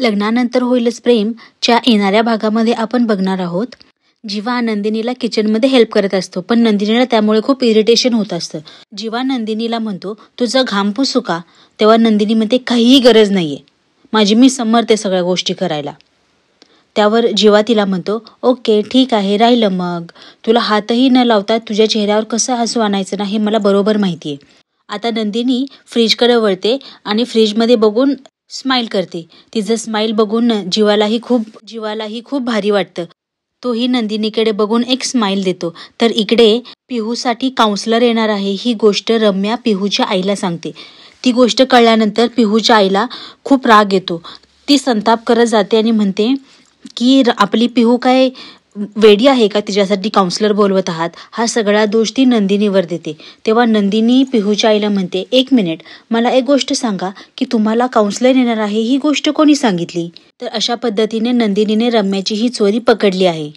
लग्नानंतर होईलच प्रेम च्या येणाऱ्या भागामध्ये आपण बघणार आहोत. जीवा नंदिनीला किचनमध्ये हेल्प करत असतो, पण नंदिनीला त्यामुळे खूप इरिटेशन होत असतं. जीवा नंदिनीला म्हणतो, तुझा घाम पुसू का? तेव्हा नंदिनी म्हणते, काहीही गरज नाहीये, माझी मी समर्थ सगळ्या गोष्टी करायला. त्यावर जीवा तिला म्हणतो, ओके ठीक आहे, राहिलं मग. तुला हातही न लावता तुझ्या चेहऱ्यावर कसं हसू आणायचं ना हे मला बरोबर माहितीये. आता नंदिनी फ्रीजकडे वळते आणि फ्रीजमध्ये बघून स्माईल करते. तिचं स्माईल बघून जीवालाही खूप भारी वाटतं. तोही नंदिनीकडे बघून एक स्माईल देतो. तर इकडे पिहूसाठी काउन्सलर येणार आहे ही गोष्ट रम्या पिहूच्या आईला सांगते. ती गोष्ट कळल्यानंतर पिहूच्या आईला खूप राग येतो. ती संताप करत जाते आणि म्हणते की आपली पिहू काय वेडी आहे का, तिच्यासाठी काउन्सलर बोलवत आहात. हा सगळा दोष ती नंदिनीवर देते. तेव्हा नंदिनी पिहूच्या आईला म्हणते, एक मिनिट, मला एक गोष्ट सांगा की तुम्हाला काउन्सलर येणार आहे ही गोष्ट कोणी सांगितली? तर अशा पद्धतीने नंदिनीने रम्याची ही चोरी पकडली आहे.